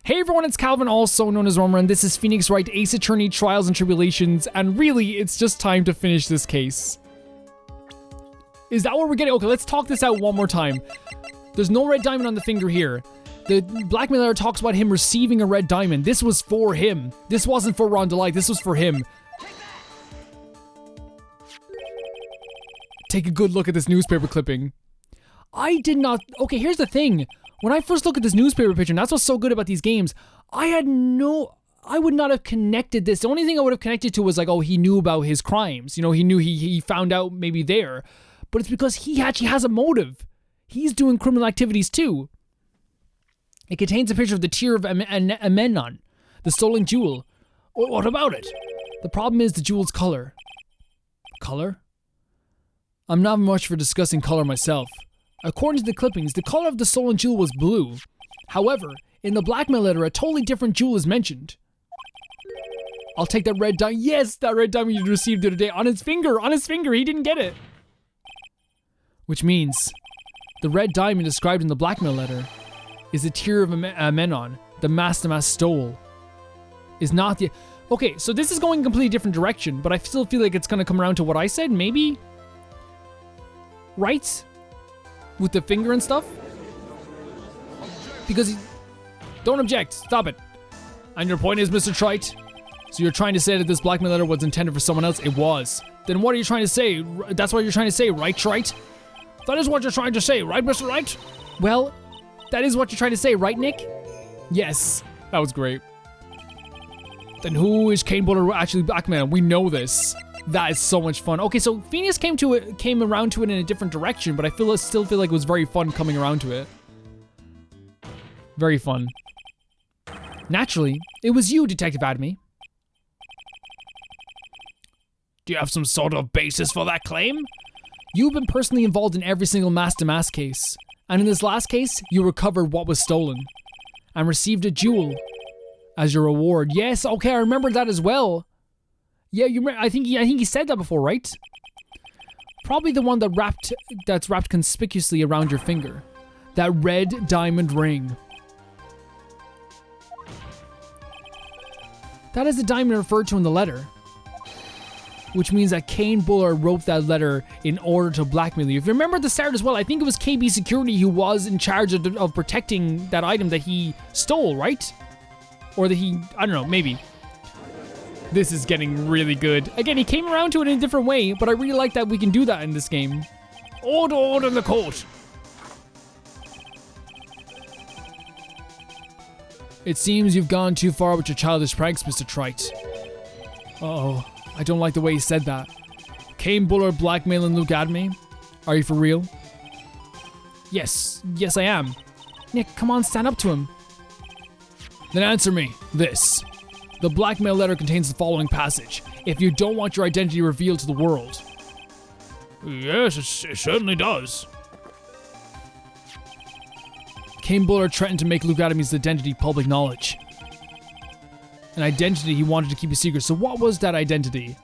Hey everyone, it's Calvin, also known as Romer, and this is Phoenix Wright, Ace Attorney, Trials and Tribulations, and really, it's just time to finish this case. Is that what we're getting? Okay, let's talk this out one more time. There's no red diamond on the finger here. The blackmailer talks about him receiving a red diamond. This was for him. This wasn't for Ron Delight, this was for him. Take a good look at this newspaper clipping. I did not... Okay, here's the thing. When I first look at this newspaper picture, and that's what's so good about these games, I would not have connected this. The only thing I would have connected to was like, oh, he knew about his crimes. You know, he knew he found out maybe there. But it's because he actually has a motive. He's doing criminal activities too. It contains a picture of the tear of Amenon, the stolen jewel. What about it? The problem is the jewel's color. Color? I'm not much for discussing color myself. According to the clippings, the color of the stolen jewel was blue. However, in the blackmail letter, a totally different jewel is mentioned. I'll take that red diamond. Yes, that red diamond you received the other day on his finger. On his finger, he didn't get it. Which means the red diamond described in the blackmail letter is the tear of Amenon, the Master stole. Is not the... Okay, so this is going a completely different direction, but I still feel like it's going to come around to what I said, maybe? Right? With the finger and stuff? Because don't object, stop it. And your point is, Mr. Trite? So you're trying to say that this blackmail letter was intended for someone else? It was. Then what are you trying to say? That's what you're trying to say, right, Trite? That is what you're trying to say, right, Mr. Wright? Well, that is what you're trying to say, right, Nick? Yes, that was great. Then who is Kane Buller actually blackmailing? We know this. That is so much fun. Okay, so Phineas came around to it in a different direction, but I still feel like it was very fun coming around to it. Very fun. Naturally, it was you, Detective Atmey. Do you have some sort of basis for that claim? You've been personally involved in every single mass-to-mass case. And in this last case, you recovered what was stolen. And received a jewel as your reward. Yes, okay, I remember that as well. Yeah, you remember, I think he said that before, right? Probably the one that's wrapped conspicuously around your finger. That red diamond ring. That is the diamond referred to in the letter. Which means that Kane Buller wrote that letter in order to blackmail you. If you remember at the start as well, I think it was KB Security who was in charge of protecting that item that he stole, right? Or that he, I don't know, maybe. This is getting really good. Again, he came around to it in a different way, but I really like that we can do that in this game. Order in the court. It seems you've gone too far with your childish pranks, Mr. Trite. Uh-oh. I don't like the way he said that. Kane Buller blackmailing Luke Atmey? Are you for real? Yes, I am. Nick, come on, stand up to him. Then answer me this. The blackmail letter contains the following passage. If you don't want your identity revealed to the world. Yes, it certainly does. Kane Buller threatened to make Luke Atmey's identity public knowledge. An identity he wanted to keep a secret. So what was that identity?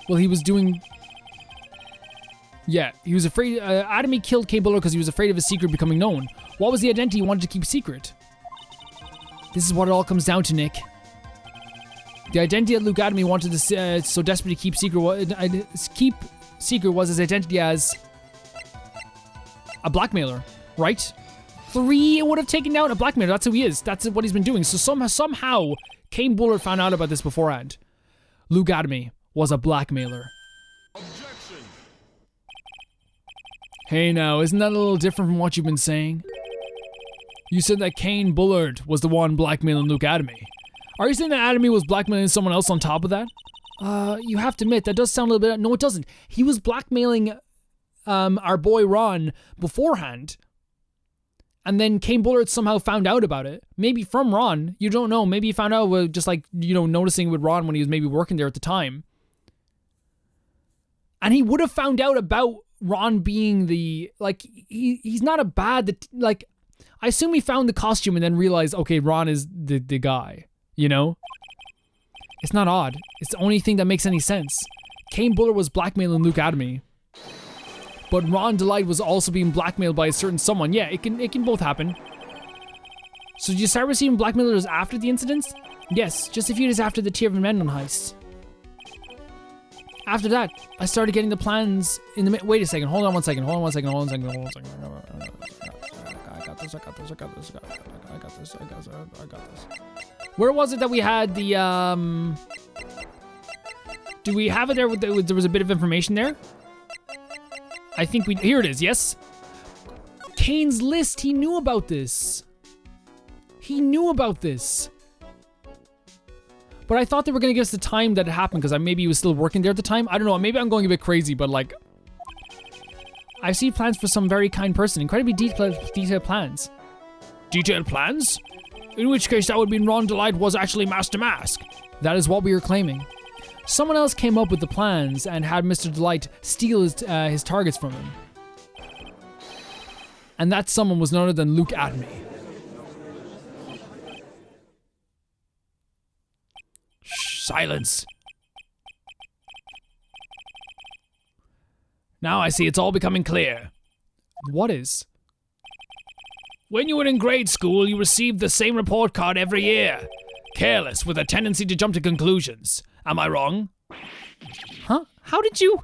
Well, he was doing... Yeah, he was afraid... Atmey killed Kane Buller because he was afraid of his secret becoming known. What was the identity he wanted to keep secret? This is what it all comes down to, Nick. The identity that Luke Atmey wanted to so desperately keep secret was his identity as a blackmailer, right? 3 would have taken down a blackmailer. That's who he is. That's what he's been doing. So somehow Kane Buller found out about this beforehand. Luke Atmey was a blackmailer. Objection. Hey now, isn't that a little different from what you've been saying? You said that Kane Bullard was the one blackmailing Luke Atmey. Are you saying that Atmey was blackmailing someone else on top of that? You have to admit, that does sound a little bit... No, it doesn't. He was blackmailing our boy Ron beforehand. And then Kane Bullard somehow found out about it. Maybe from Ron. You don't know. Maybe he found out with just like, you know, noticing with Ron when he was maybe working there at the time. And he would have found out about Ron being the... Like, he's not a bad... Like, I assume he found the costume and then realized, okay, Ron is the guy. You know? It's not odd. It's the only thing that makes any sense. Kane Bullard was blackmailing Luke Atmey. But Ron Delight was also being blackmailed by a certain someone. Yeah, it can both happen. So did you start receiving blackmailers after the incidents? Yes, just a few days after the Tier of Amendment heist. After that, I started getting the plans in the... Wait a second, hold on one second. I got this. Where was it that we had the, Do we have it there? There was a bit of information there? I think we... Here it is, yes? Kane's list, he knew about this. But I thought they were going to give us the time that it happened, because maybe he was still working there at the time. I don't know, maybe I'm going a bit crazy, but like... I've seen plans for some very kind person. Incredibly detailed plans. Detailed plans? In which case that would mean Ron Delight was actually Master Mask. That is what we were claiming. Someone else came up with the plans and had Mr. Delight steal his targets from him. And that someone was none other than Luke Atmey. Shh, silence. Now I see it's all becoming clear. What is? When you were in grade school, you received the same report card every year. Careless, with a tendency to jump to conclusions. Am I wrong? Huh? How did you?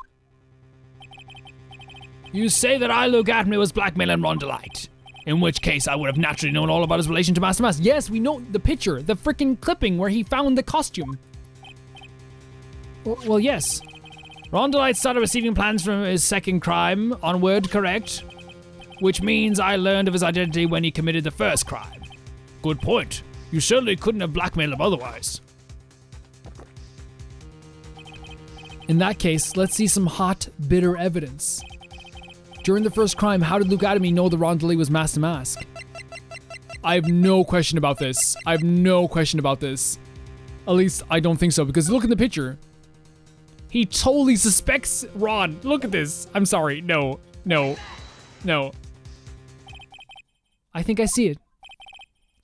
You say that I, Luke Atmey, was blackmailing Ron Delight. In which case, I would have naturally known all about his relation to Master Mask. Yes, we know the picture, the freaking clipping where he found the costume. Well, yes. Ron Delight started receiving plans from his second crime onward, correct? Which means I learned of his identity when he committed the first crime. Good point. You certainly couldn't have blackmailed him otherwise. In that case, let's see some hot, bitter evidence. During the first crime, how did Luke Atmey know that Ron Delight was Master Mask? I have no question about this. At least, I don't think so, because look at the picture. He totally suspects Ron. Look at this. I'm sorry. No. I think I see it.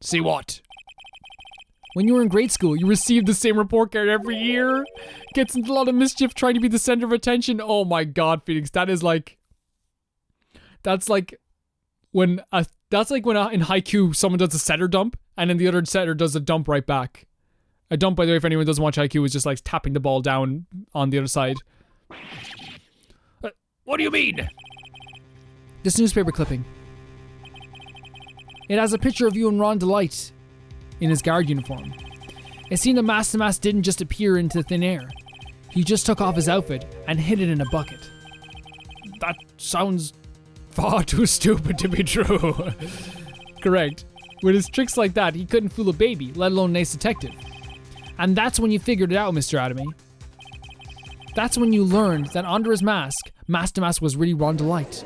See what? When you were in grade school, you received the same report card every year. Gets into a lot of mischief trying to be the center of attention. Oh my god, Phoenix. That's like when in Haikyuu someone does a setter dump and then the other setter does a dump right back. A dump, by the way, if anyone doesn't watch Haikyuu, is just like tapping the ball down on the other side. What do you mean? This newspaper clipping. It has a picture of you and Ron Delight in his guard uniform. It seemed that Master Mask didn't just appear into thin air. He just took off his outfit and hid it in a bucket. That sounds far too stupid to be true. Correct. With his tricks like that, he couldn't fool a baby, let alone an ace detective. And that's when you figured it out, Mr. Atmey. That's when you learned that under his mask, Master Mask was really Ron Delight.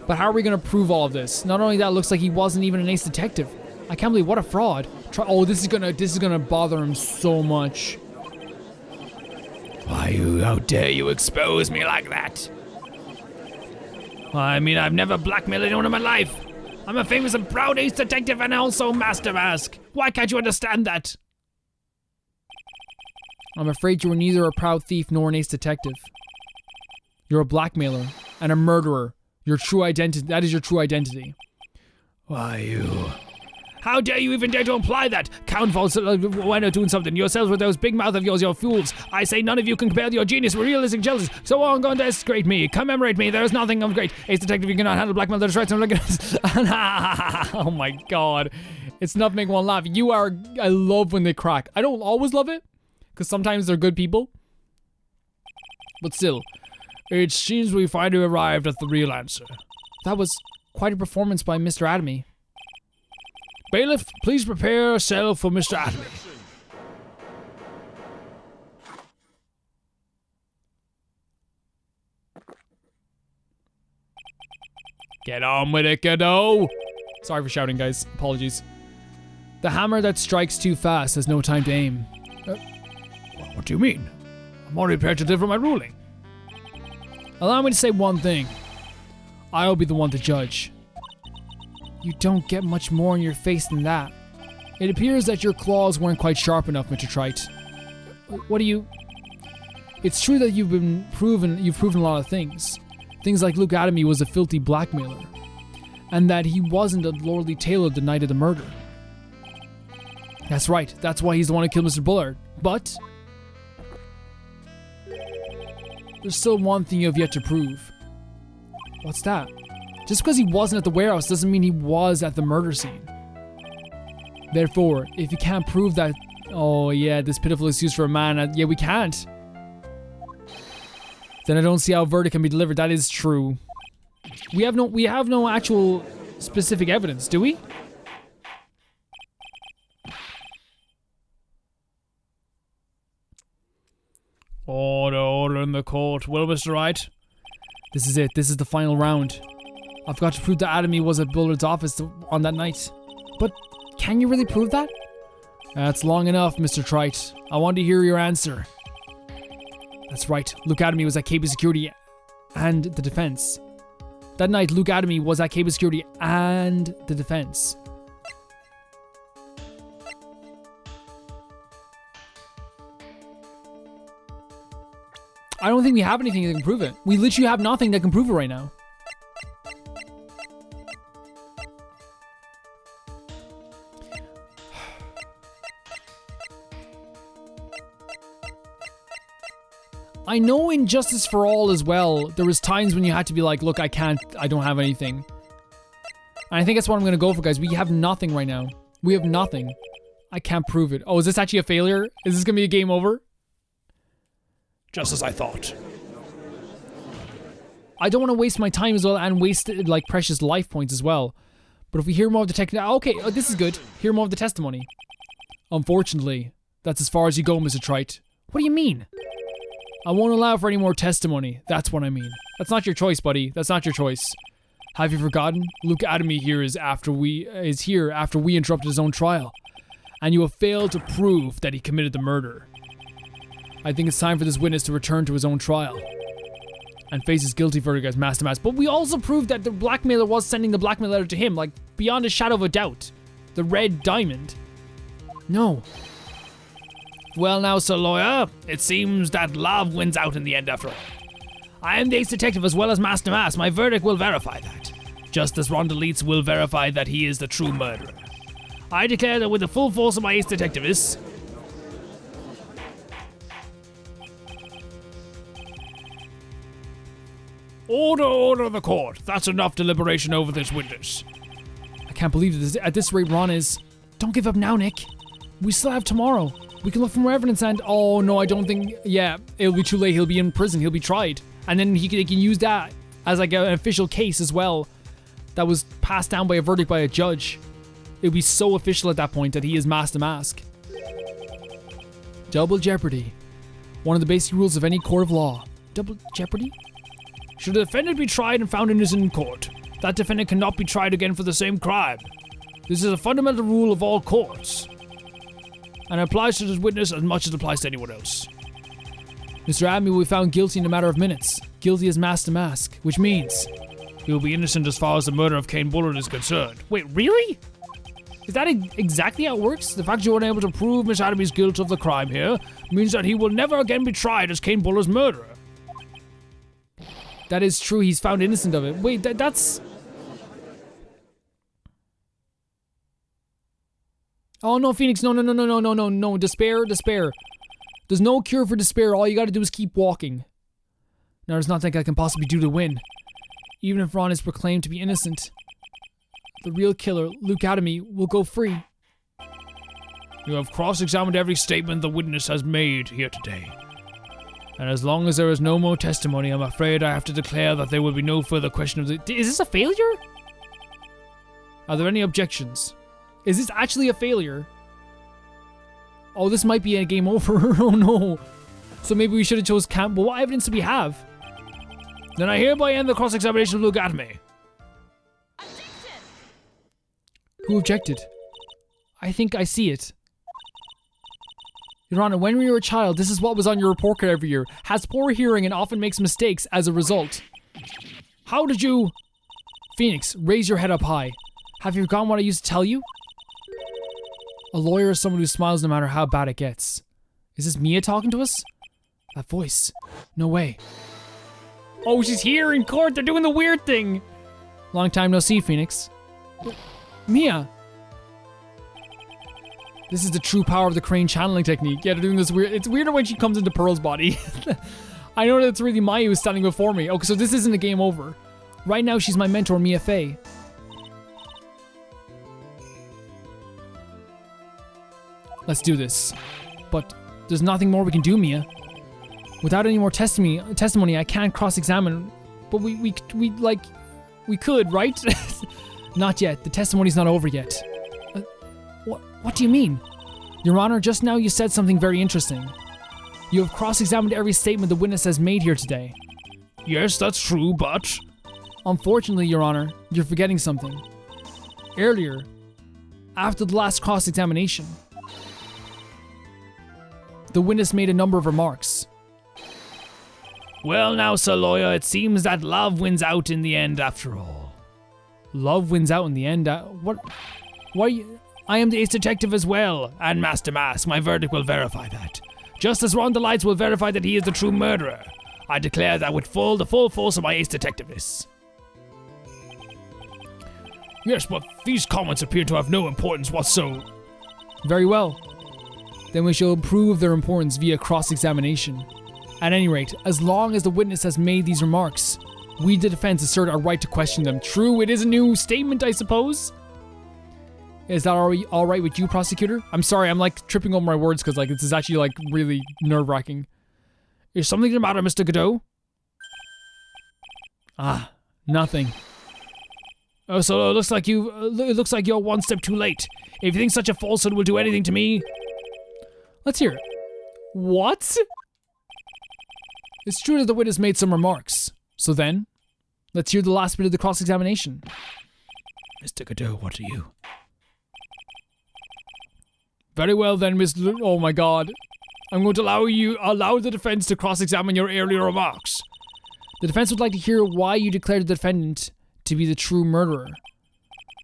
But how are we going to prove all of this? Not only that, it looks like he wasn't even an ace detective. I can't believe, what a fraud. This is gonna bother him so much. How dare you expose me like that? I mean, I've never blackmailed anyone in my life. I'm a famous and proud ace detective and also Master Mask. Why can't you understand that? I'm afraid you are neither a proud thief nor an ace detective. You're a blackmailer and a murderer. Your true identity, that is your true identity. How dare you even dare to imply that? Count false when you're doing something. Yourselves with those big mouth of yours, you're fools. I say none of you can compare your genius with realistic jealousy. So on, going to desecrate me. Commemorate me. There is nothing of great. Ace detective, you cannot handle blackmail. There's right. Oh my god. It's enough to make one laugh. I love when they crack. I don't always love it, because sometimes they're good people. But still, it seems we finally arrived at the real answer. That was quite a performance by Mr. Atmey. Bailiff, please prepare a cell for Mr. Atmey. Get on with it, kiddo. Sorry for shouting, guys. Apologies. The hammer that strikes too fast has no time to aim. What do you mean? I'm already prepared to deliver my ruling. Allow me to say one thing. I'll be the one to judge. You don't get much more in your face than that. It appears that your claws weren't quite sharp enough, Mr. Trite. What do you... It's true that you've proven a lot of things. Things like Luke Atmey was a filthy blackmailer. And that he wasn't a Lordly Taylor the night of the murder. That's right. That's why he's the one who killed Mr. Bullard. But there's still one thing you have yet to prove. What's that? Just because he wasn't at the warehouse doesn't mean he was at the murder scene. Therefore, if you can't prove that... Oh yeah, this pitiful excuse for a man... yeah, we can't. Then I don't see how a verdict can be delivered. That is true. We have no actual specific evidence, do we? Order in the court. Well, Mr. Wright, this is it. This is the final round. I've got to prove that Atmey was at Bullard's office on that night. But can you really prove that? That's long enough, Mr. Trite. I want to hear your answer. That's right. Luke Atmey was at KB Security and the defense. That night, Luke Atmey was at KB Security and the defense. I don't think we have anything that can prove it. We literally have nothing that can prove it right now. I know in Justice for All as well, there was times when you had to be like, look, I don't have anything. And I think that's what I'm going to go for, guys. We have nothing right now. We have nothing. I can't prove it. Oh, is this actually a failure? Is this going to be a game over? Just as I thought. I don't want to waste my time as well and waste like precious life points as well. But if we hear more of the okay, this is good. Hear more of the testimony. Unfortunately, that's as far as you go, Mr. Trite. What do you mean? I won't allow for any more testimony. That's what I mean. That's not your choice, buddy. That's not your choice. Have you forgotten? Luke Atmey here is here after we interrupted his own trial. And you have failed to prove that he committed the murder. I think it's time for this witness to return to his own trial. And face his guilty verdict as master mask. But we also proved that the blackmailer was sending the blackmail letter to him, like, beyond a shadow of a doubt. The red diamond. No. Well now, sir lawyer, it seems that love wins out in the end after all. I am the ace-detective as well as Master Mask. My verdict will verify that. Justice Rondelitz will verify that he is the true murderer. I declare that with the full force of my ace-detectivist... Order of the court. That's enough deliberation over this witness. I can't believe this. At this rate, Ron is... Don't give up now, Nick. We still have tomorrow. We can look for more evidence and... Oh, no, I don't think... Yeah, it'll be too late. He'll be in prison. He'll be tried. And then they can use that as like an official case as well. That was passed down by a verdict by a judge. It'll be so official at that point that he is Master Mask. Double jeopardy. One of the basic rules of any court of law. Double jeopardy? Should a defendant be tried and found innocent in court, that defendant cannot be tried again for the same crime. This is a fundamental rule of all courts, and it applies to this witness as much as it applies to anyone else. Mr. Atmey will be found guilty in a matter of minutes. Guilty as Master Mask, which means he will be innocent as far as the murder of Kane Bullard is concerned. Wait, really? Is that exactly how it works? The fact you were unable to prove Miss Atmey's guilt of the crime here means that he will never again be tried as Kane Bullard's murderer. That is true, he's found innocent of it. Wait, that's... Oh no, Phoenix, no, despair. There's no cure for despair, all you gotta do is keep walking. Now there's nothing I can possibly do to win. Even if Ron is proclaimed to be innocent, the real killer, Luke Atmey, will go free. You have cross-examined every statement the witness has made here today. And as long as there is no more testimony, I'm afraid I have to declare that there will be no further question of the... Is this a failure? Are there any objections? Is this actually a failure? Oh, this might be a game over. Oh no. So maybe we should have chose camp. But what evidence do we have? Then I hereby end the cross-examination of Luke Atmey. Objection! Who objected? I think I see it. Your Honor, when we were a child, this is what was on your report card every year. Has poor hearing and often makes mistakes as a result. How did you... Phoenix, raise your head up high. Have you forgotten what I used to tell you? A lawyer is someone who smiles no matter how bad it gets. Is this Mia talking to us? That voice. No way. Oh, she's here in court. They're doing the weird thing. Long time no see, Phoenix. Mia! This is the true power of the crane channeling technique. Yeah, they're doing this weird. It's weirder when she comes into Pearl's body. I know that it's really Maya who's standing before me. Okay, so this isn't a game over. Right now, she's my mentor, Mia Fey. Let's do this. But there's nothing more we can do, Mia. Without any more testimony, I can't cross-examine. But we could, right? Not yet. The testimony's not over yet. What do you mean? Your Honor, just now you said something very interesting. You have cross-examined every statement the witness has made here today. Yes, that's true, but... Unfortunately, Your Honor, you're forgetting something. Earlier, after the last cross-examination, the witness made a number of remarks. Well now, Sir Lawyer, it seems that love wins out in the end after all. Love wins out in the end? What? Why? I am the ace detective as well, and Master Mask. My verdict will verify that. Just as Ron Delights will verify that he is the true murderer. I declare that with the full force of my ace detectiveness. Yes, but these comments appear to have no importance whatsoever. Very well. Then we shall prove their importance via cross-examination. At any rate, as long as the witness has made these remarks, we, the defense, assert our right to question them. True, it is a new statement, I suppose. Is that all right with you, prosecutor? I'm sorry, I'm like tripping over my words because this is actually like really nerve-wracking. Is something the matter, Mr. Godot? Ah, nothing. Oh, so it looks like you're one step too late. If you think such a falsehood will do anything to me, let's hear it. What? It's true that the witness made some remarks. So then, let's hear the last bit of the cross-examination. Mr. Godot, what are you? Very well then, Mr. Oh my god. I'm going to allow the defense to cross-examine your earlier remarks. The defense would like to hear why you declared the defendant to be the true murderer.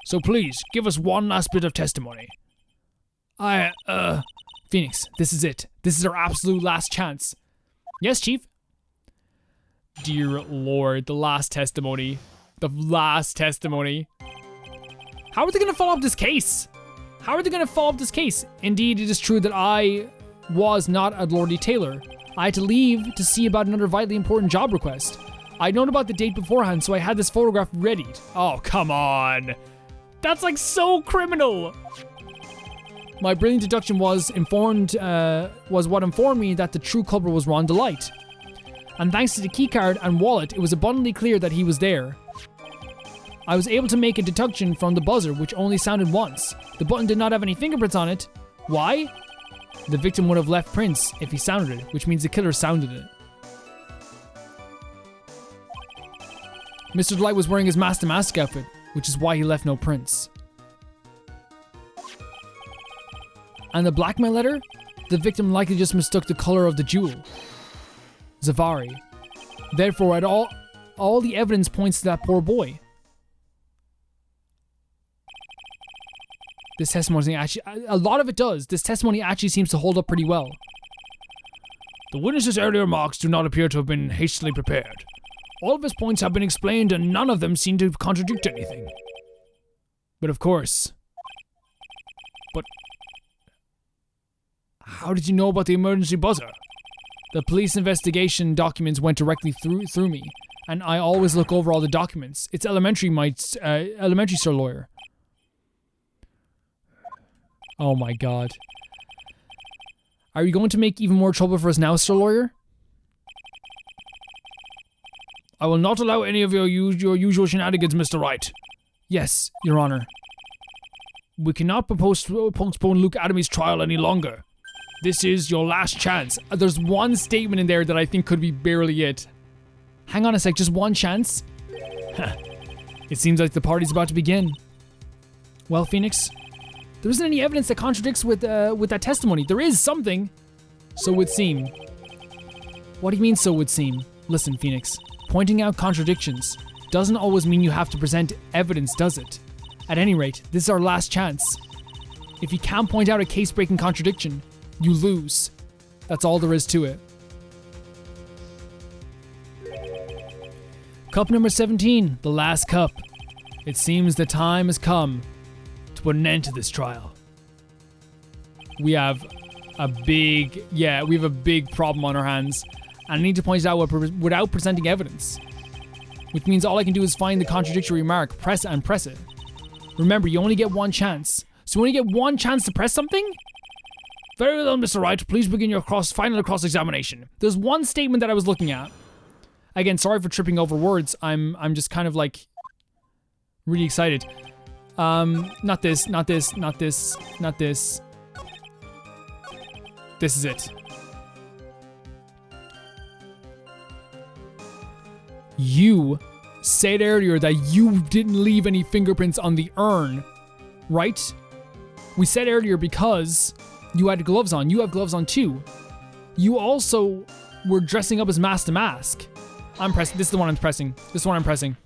So please, give us one last bit of testimony. Phoenix, this is it. This is our absolute last chance. Yes, Chief? Dear Lord, the last testimony. The last testimony. How are they going to follow up this case? How are they going to follow up this case? Indeed, it is true that I was not at Lordy Taylor. I had to leave to see about another vitally important job request. I'd known about the date beforehand, so I had this photograph ready. Oh, come on. That's like so criminal. My brilliant deduction was what informed me that the true culprit was Ron Delight. And thanks to the keycard and wallet, it was abundantly clear that he was there. I was able to make a deduction from the buzzer, which only sounded once. The button did not have any fingerprints on it. Why? The victim would have left prints if he sounded it, which means the killer sounded it. Mr. Delight was wearing his Master Mask outfit, which is why he left no prints. And the blackmail letter? The victim likely just mistook the color of the jewel. Zavari. Therefore, all the evidence points to that poor boy. This testimony actually, a lot of it does. This testimony actually seems to hold up pretty well. The witness's earlier remarks do not appear to have been hastily prepared. All of his points have been explained and none of them seem to contradict anything. But of course. But how did you know about the emergency buzzer? The police investigation documents went directly through me, and I always look over all the documents. It's elementary, Sir Lawyer. Oh my god. Are you going to make even more trouble for us now, Sir Lawyer? I will not allow any of your usual shenanigans, Mr. Wright. Yes, Your Honor. We cannot postpone Luke Atmey's trial any longer. This is your last chance. There's one statement in there that I think could be barely it. Hang on a sec, just one chance? It seems like the party's about to begin. Well, Phoenix, there isn't any evidence that contradicts with that testimony. There is something. So would seem. What do you mean, so would seem? Listen, Phoenix, pointing out contradictions doesn't always mean you have to present evidence, does it? At any rate, this is our last chance. If you can't point out a case-breaking contradiction, you lose. That's all there is to it. Cup number 17, the last cup. It seems the time has come to put an end to this trial. We have a big problem on our hands. And I need to point it out without presenting evidence. Which means all I can do is find the contradictory remark, press it, and press it. Remember, you only get one chance. So you only get one chance to press something? Very well, Mr. Wright. Please begin your final cross-examination. There's one statement that I was looking at. Again, sorry for tripping over words. I'm just kind of like really excited. Not this. This is it. You said earlier that you didn't leave any fingerprints on the urn, right? We said earlier because you had gloves on. You have gloves on too. You also were dressing up as mask to mask. I'm pressing. This is the one I'm pressing. This is the one I'm pressing.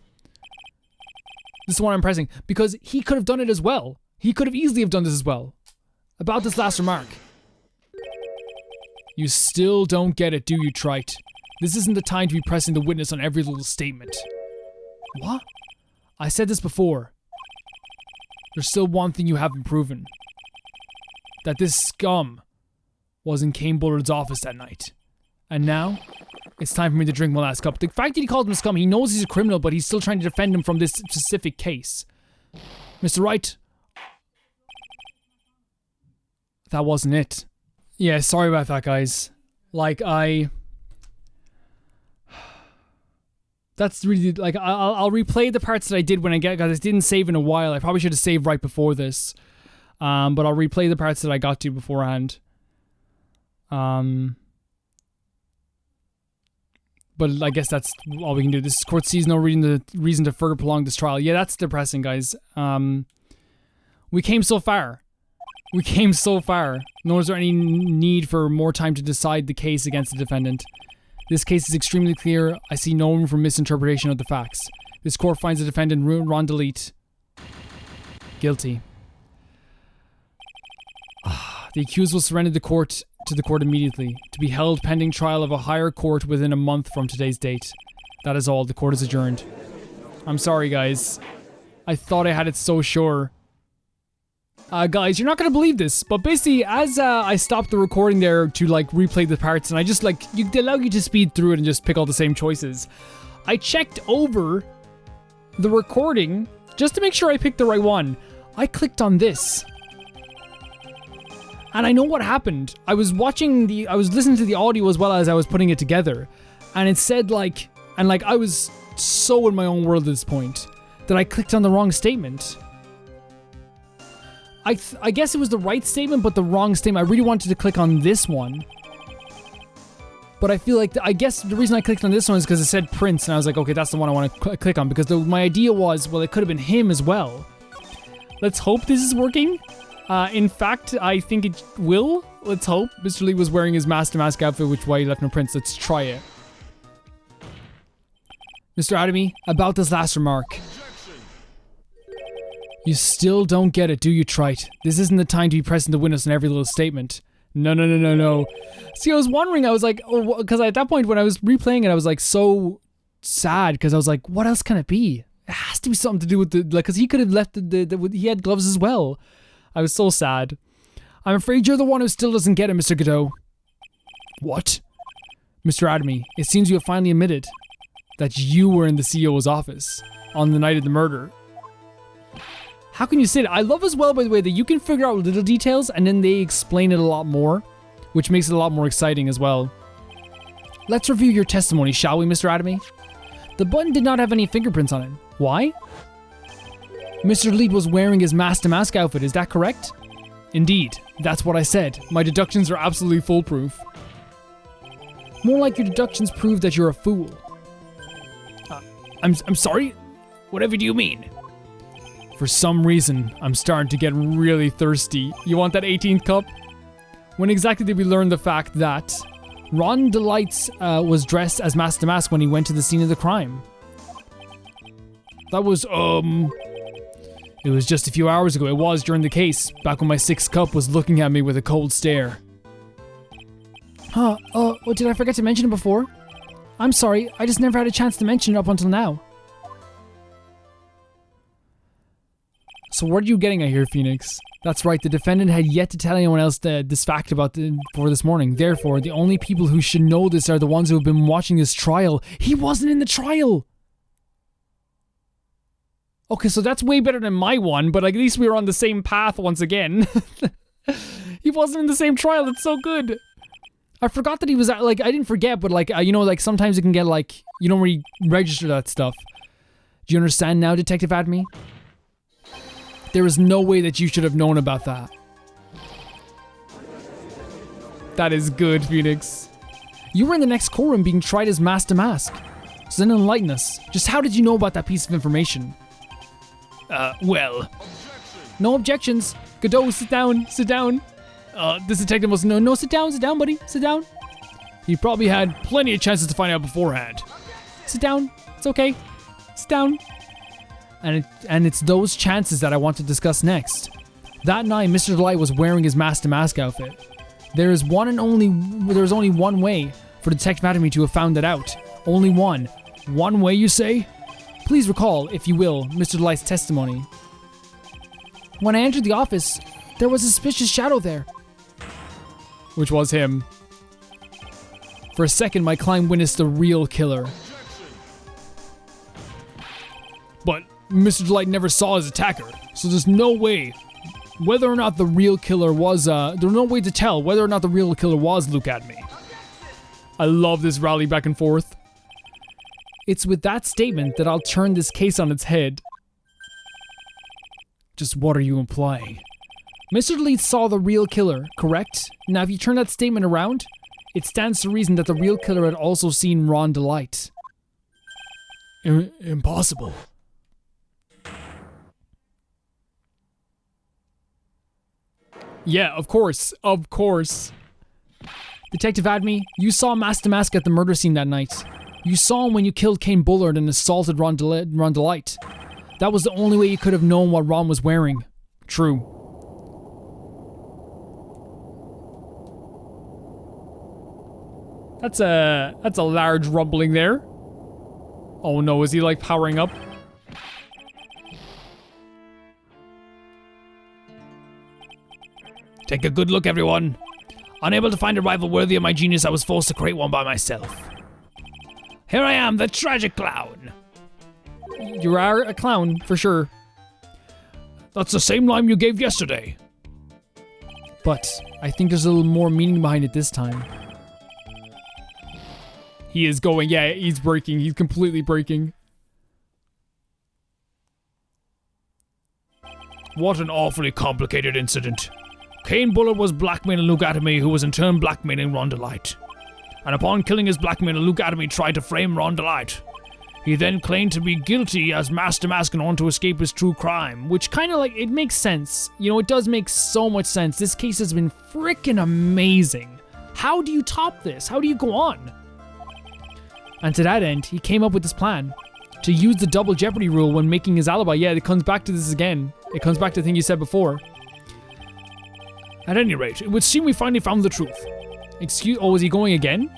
This is the one I'm pressing. Because he could have done it as well. He could have easily have done this as well. About this last remark. You still don't get it, do you, Trite? This isn't the time to be pressing the witness on every little statement. What? I said this before. There's still one thing you haven't proven. That this scum was in Kane Bullard's office that night. And now, it's time for me to drink my last cup. The fact that he called him a scum, he knows he's a criminal, but he's still trying to defend him from this specific case. Mr. Wright. That wasn't it. Yeah, sorry about that, guys. Like, that's really, like, I'll replay the parts that I did when because I didn't save in a while. I probably should have saved right before this. But I'll replay the parts that I got to beforehand. But I guess that's all we can do. This court sees no reason to further prolong this trial. Yeah, that's depressing, guys. We came so far. We came so far. Nor is there any need for more time to decide the case against the defendant. This case is extremely clear. I see no room for misinterpretation of the facts. This court finds the defendant, Ron DeLeet, guilty. The accused will surrender to the court immediately, to be held pending trial of a higher court within a month from today's date. That is all. The court is adjourned. I'm sorry, guys. I thought I had it so sure. Guys, you're not gonna believe this, but basically, as I stopped the recording there to like replay the parts, and I just like they allow you to speed through it and just pick all the same choices. I checked over the recording just to make sure I picked the right one. I clicked on this, and I know what happened. I was listening to the audio as well as I was putting it together, and it said I was so in my own world at this point that I clicked on the wrong statement. I guess it was the right statement, but the wrong statement. I really wanted to click on this one. But I feel like, I guess the reason I clicked on this one is because it said Prince, and I was like, okay, that's the one I want to click on, because my idea was, well, it could have been him as well. Let's hope this is working. In fact, I think it will. Let's hope. Mr. Lee was wearing his mask-to-mask outfit, which is why he left no prints. Let's try it. Mr. Atmey, about this last remark. You still don't get it, do you, Trite? This isn't the time to be pressing the witness on every little statement. No. See, I was wondering, I was like, oh, because at that point when I was replaying it, I was like so sad, because I was like, what else can it be? It has to be something to do with because he could have left he had gloves as well. I was so sad. I'm afraid you're the one who still doesn't get it, Mr. Godot. What? Mr. Atmey, it seems you have finally admitted that you were in the CEO's office on the night of the murder. How can you say that? I love as well, by the way, that you can figure out little details and then they explain it a lot more, which makes it a lot more exciting as well. Let's review your testimony, shall we, Mr. Atmey? The button did not have any fingerprints on it. Why? Mr. Lead was wearing his mask-to-mask outfit, is that correct? Indeed, that's what I said. My deductions are absolutely foolproof. More like your deductions prove that you're a fool. I'm sorry? Whatever do you mean? For some reason, I'm starting to get really thirsty. You want that 18th cup? When exactly did we learn the fact that Ron DeLeet was dressed as mask to mask when he went to the scene of the crime? That was, it was just a few hours ago. It was during the case, back when my 6th cup was looking at me with a cold stare. Did I forget to mention it before? I'm sorry, I just never had a chance to mention it up until now. So what are you getting at here, Phoenix? That's right, the defendant had yet to tell anyone else this fact for this morning. Therefore, the only people who should know this are the ones who have been watching this trial. He wasn't in the trial! Okay, so that's way better than my one, but at least we were on the same path once again. He wasn't in the same trial, that's so good. I forgot that he was at, like, I didn't forget, but like, you know, like sometimes it can get like, you don't really register that stuff. Do you understand now, Detective Atmey? There is no way that you should have known about that. That is good, Phoenix. You were in the next courtroom being tried as mask to mask. So then enlighten us. Just how did you know about that piece of information? Well. No objections. Godot, sit down, sit down. This detective must know. No, sit down, buddy, sit down. You probably had plenty of chances to find out beforehand. Sit down, it's okay. Sit down. And it's those chances that I want to discuss next. That night, Mr. Delight was wearing his mask-to-mask outfit. There's only one way for Detective Atmey to have found it out. Only one. One way, you say? Please recall, if you will, Mr. Delight's testimony. When I entered the office, there was a suspicious shadow there. Which was him. For a second, my client witnessed the real killer. But Mr. Delight never saw his attacker, so there's no way whether or not the real killer was, there's no way to tell whether or not the real killer was Luke Atmey. I love this rally back and forth. It's with that statement that I'll turn this case on its head. Just what are you implying? Mr. Delight saw the real killer, correct? Now if you turn that statement around, it stands to reason that the real killer had also seen Ron Delight. Impossible. Yeah, of course. Of course. Detective Atmey, you saw Mask to Mask at the murder scene that night. You saw him when you killed Kane Bullard and assaulted Ron Delight. That was the only way you could have known what Ron was wearing. True. That's a large rumbling there. Oh no, is he like powering up? Take a good look, everyone. Unable to find a rival worthy of my genius, I was forced to create one by myself. Here I am, the tragic clown. You are a clown, for sure. That's the same line you gave yesterday. But I think there's a little more meaning behind it this time. He is going, yeah, he's breaking. He's completely breaking. What an awfully complicated incident. Kane Bullard was blackmailing Luke Atmey, who was in turn blackmailing Ron Delight. And upon killing his blackmailer, Luke Atmey tried to frame Ron Delight. He then claimed to be guilty as mask to mask in order to escape his true crime, which kind of like, it makes sense. You know, it does make so much sense. This case has been freaking amazing. How do you top this? How do you go on? And to that end, he came up with this plan. To use the double jeopardy rule when making his alibi. Yeah, it comes back to this again. It comes back to the thing you said before. At any rate, it would seem we finally found the truth. Oh, is he going again?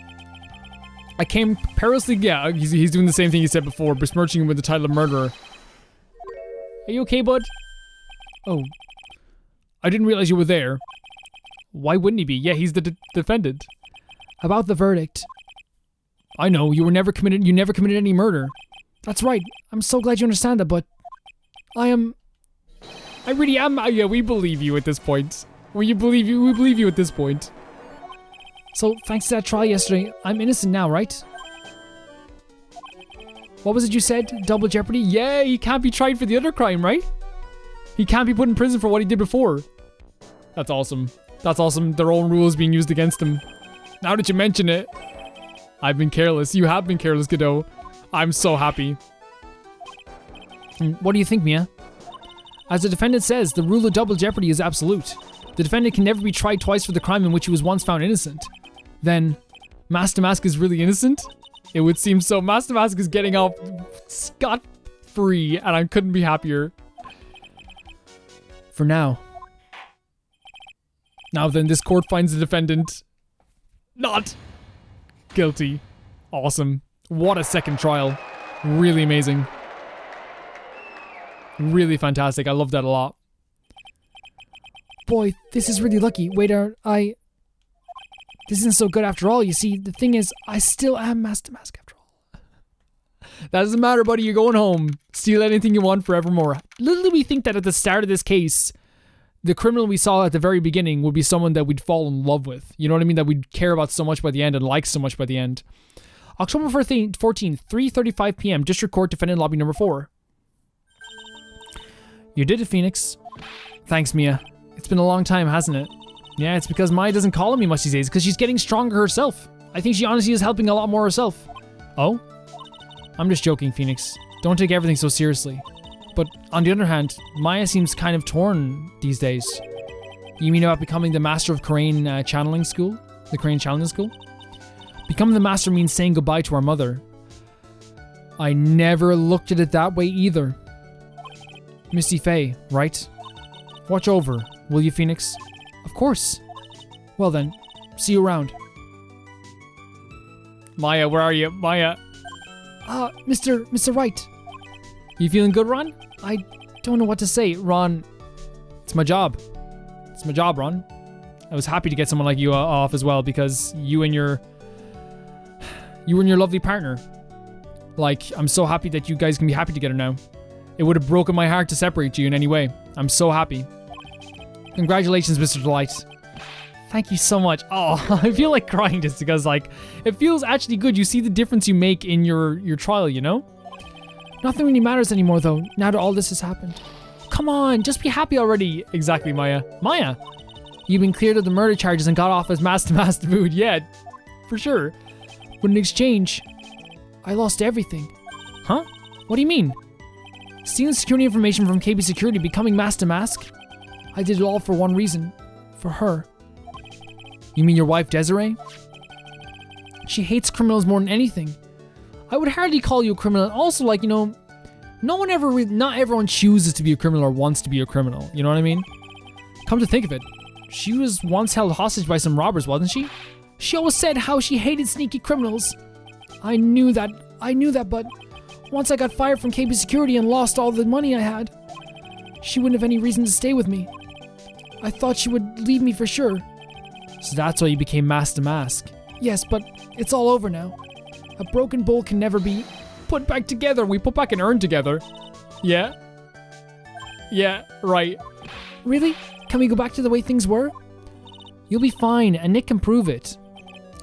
I came perilously, yeah, he's doing the same thing he said before, besmirching him with the title of murderer. Are you okay, bud? Oh. I didn't realize you were there. Why wouldn't he be? Yeah, he's the defendant. About the verdict. I know, you never committed any murder. That's right, I'm so glad you understand that, but I really am, yeah, we believe you at this point. We believe you at this point. So, thanks to that trial yesterday, I'm innocent now, right? What was it you said? Double jeopardy? Yeah, he can't be tried for the other crime, right? He can't be put in prison for what he did before. That's awesome. That's awesome. Their own rules being used against him. Now that you mention it, I've been careless. You have been careless, Godot. I'm so happy. What do you think, Mia? As the defendant says, the rule of double jeopardy is absolute. The defendant can never be tried twice for the crime in which he was once found innocent. Then, Mask to Mask is really innocent? It would seem so. Mask to Mask is getting off scot-free, and I couldn't be happier. For now. Now then, this court finds the defendant not guilty. Awesome. What a second trial. Really amazing. Really fantastic. I love that a lot. Boy, this is really lucky. Waiter, this isn't so good after all. You see, the thing is, I still am Master Mask after all. That doesn't matter, buddy. You're going home. Steal anything you want forevermore. Little do we think that at the start of this case, the criminal we saw at the very beginning would be someone that we'd fall in love with. You know what I mean? That we'd care about so much by the end and like so much by the end. October 14th, 3:35 p.m. District Court, Defendant Lobby number 4. You did it, Phoenix. Thanks, Mia. It's been a long time, hasn't it? Yeah, it's because Maya doesn't call on me much these days, because she's getting stronger herself. I think she honestly is helping a lot more herself. Oh? I'm just joking, Phoenix. Don't take everything so seriously. But on the other hand, Maya seems kind of torn these days. You mean about becoming the master of Crane channeling school? The Crane channeling school? Becoming the master means saying goodbye to our mother. I never looked at it that way either. Misty Faye, right? Watch over, will you, Phoenix? Of course. Well then, see you around. Maya, where are you? Maya. Mr. Wright. You feeling good, Ron? I don't know what to say, Ron. It's my job. It's my job, Ron. I was happy to get someone like you off as well, because you and your lovely partner. Like, I'm so happy that you guys can be happy together now. It would have broken my heart to separate you in any way. I'm so happy. Congratulations, Mr. Delight. Thank you so much. Oh, I feel like crying just because, like, it feels actually good. You see the difference you make in your trial, you know? Nothing really matters anymore, though, now that all this has happened. Come on, just be happy already. Exactly, Maya. Maya, you've been cleared of the murder charges and got off as Master Food. Yeah, for sure. But in exchange, I lost everything. Huh? What do you mean? Stealing security information from KB Security, becoming Master Mask? I did it all for one reason. For her. You mean your wife, Desiree? She hates criminals more than anything. I would hardly call you a criminal. Also, like, you know, not everyone chooses to be a criminal or wants to be a criminal. You know what I mean? Come to think of it, she was once held hostage by some robbers, wasn't she? She always said how she hated sneaky criminals. I knew that, but once I got fired from KB Security and lost all the money I had, she wouldn't have any reason to stay with me. I thought she would leave me for sure. So that's why you became Master Mask. Yes, but it's all over now. A broken bowl can never be put back together. We put back an urn together. Yeah? Yeah, right. Really? Can we go back to the way things were? You'll be fine, and Nick can prove it.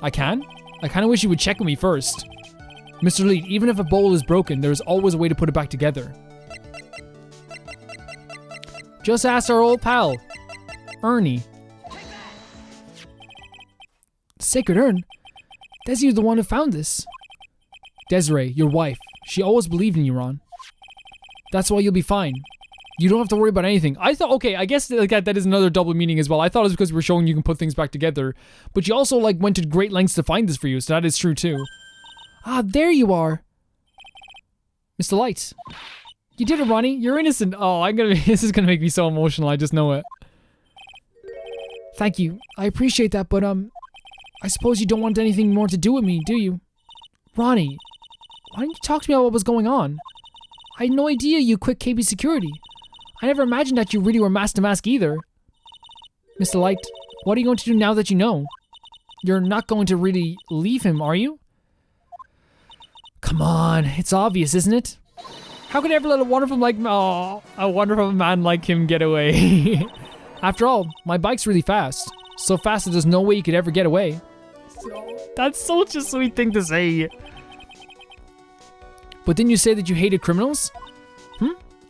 I can? I kind of wish you would check with me first. Mr. Lee, even if a bowl is broken, there's always a way to put it back together. Just ask our old pal, Ernie. Sacred Urn? Desi's the one who found this. Desiree, your wife. She always believed in you, Ron. That's why you'll be fine. You don't have to worry about anything. I thought, okay, I guess like that is another double meaning as well. I thought it was because we're showing you can put things back together. But you also like went to great lengths to find this for you, so that is true too. Ah, there you are. Mr. Light. You did it, Ronnie. You're innocent. Oh, this is gonna make me so emotional. I just know it. Thank you. I appreciate that, but I suppose you don't want anything more to do with me, do you? Ronnie, why didn't you talk to me about what was going on? I had no idea you quit KB Security. I never imagined that you really were Master Mask either. Mr. Light, what are you going to do now that you know? You're not going to really leave him, are you? Come on, it's obvious, isn't it? How could I ever let a wonderful man like him get away? After all, my bike's really fast. So fast that there's no way you could ever get away. That's such a sweet thing to say. But didn't you say that you hated criminals?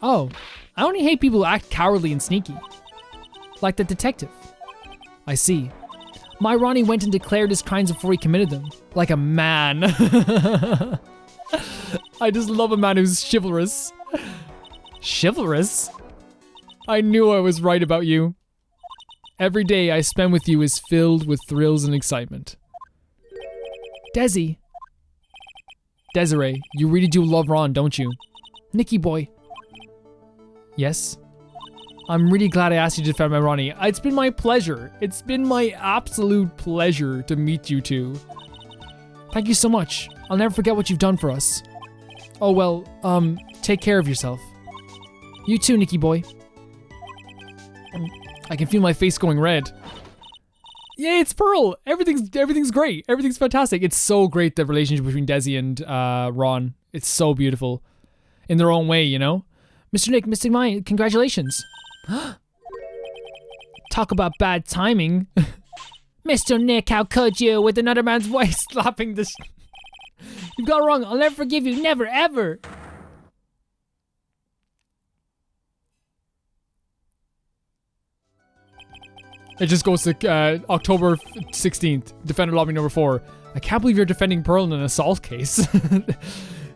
Oh, I only hate people who act cowardly and sneaky. Like the detective. I see. My Ronnie went and declared his crimes before he committed them. Like a man. I just love a man who's chivalrous. Chivalrous? I knew I was right about you. Every day I spend with you is filled with thrills and excitement. Desi. Desiree, you really do love Ron, don't you? Nicky boy. Yes? I'm really glad I asked you to defend my Ronnie. It's been my pleasure. It's been my absolute pleasure to meet you two. Thank you so much. I'll never forget what you've done for us. Oh well, take care of yourself. You too, Nicky boy. I can feel my face going red. Yay, it's Pearl! Everything's great. Everything's fantastic. It's so great, the relationship between Desi and Ron. It's so beautiful. In their own way, you know? Mr. Nick, Mr. Mine, congratulations. Talk about bad timing. Mr. Nick, how could you? With another man's voice slapping the You've got it wrong. I'll never forgive you. Never, ever. It just goes to October 16th, Defender Lobby number 4. I can't believe you're defending Pearl in an assault case.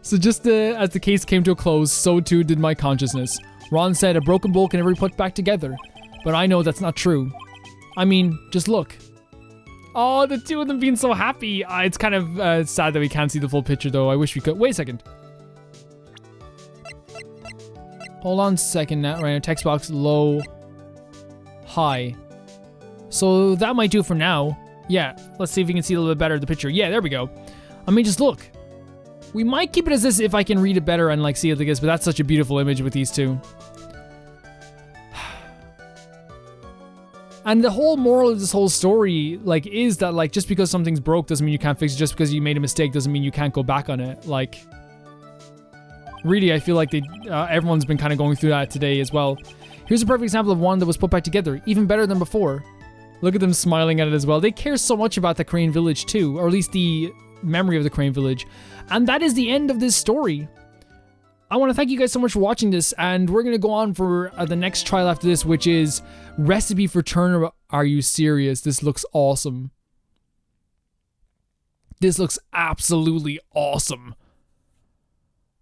So just as the case came to a close, so too did my consciousness. Ron said a broken bowl can never be put back together. But I know that's not true. I mean, just look. Oh, the two of them being so happy. It's kind of sad that we can't see the full picture though. I wish we could. Wait a second. Hold on a second now. Right now, text box low, high. So that might do it for now. Yeah, let's see if we can see a little bit better the picture. Yeah, there we go. I mean, just look. We might keep it as this if I can read it better and like see it like this, but that's such a beautiful image with these two. And the whole moral of this whole story, like, is that like just because something's broke doesn't mean you can't fix it. Just because you made a mistake doesn't mean you can't go back on it. Like, really, I feel like everyone's been kind of going through that today as well. Here's a perfect example of one that was put back together, even better than before. Look at them smiling at it as well. They care so much about the Crane Village too, or at least the memory of the Crane Village. And that is the end of this story. I want to thank you guys so much for watching this, and we're going to go on for the next trial after this, which is Recipe for Turner. Are you serious? This looks awesome. This looks absolutely awesome.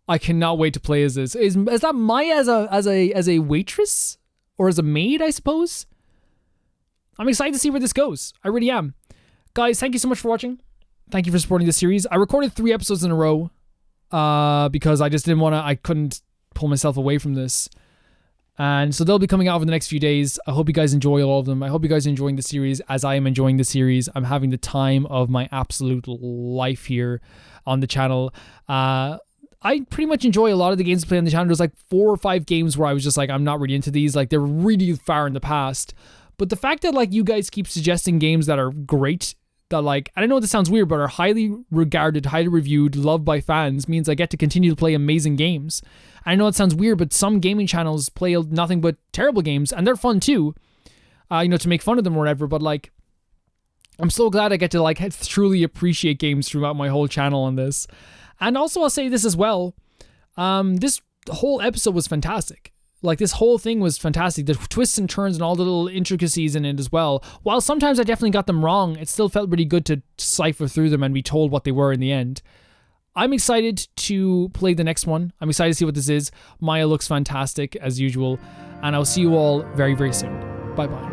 I cannot wait to play as this. Is that Maya as a waitress? Or as a maid, I suppose? I'm excited to see where this goes. I really am. Guys, thank you so much for watching. Thank you for supporting this series. I recorded 3 episodes in a row because I just didn't want to, I couldn't pull myself away from this. And so they'll be coming out over the next few days. I hope you guys enjoy all of them. I hope you guys are enjoying the series as I am enjoying the series. I'm having the time of my absolute life here on the channel. I pretty much enjoy a lot of the games I play on the channel. There's like 4 or 5 games where I was just like, I'm not really into these. Like, they're really far in the past. But the fact that like you guys keep suggesting games that are great, that like, and I know this sounds weird, but are highly regarded, highly reviewed, loved by fans, means I get to continue to play amazing games. I know it sounds weird, but some gaming channels play nothing but terrible games, and they're fun too, you know, to make fun of them or whatever, but like, I'm so glad I get to like truly appreciate games throughout my whole channel on this. And also I'll say this as well, this whole episode was fantastic. Like, this whole thing was fantastic. The twists and turns and all the little intricacies in it as well. While sometimes I definitely got them wrong, it still felt really good to cipher through them and be told what they were in the end. I'm excited to play the next one. I'm excited to see what this is. Maya looks fantastic as usual. And I'll see you all very, very soon. Bye-bye.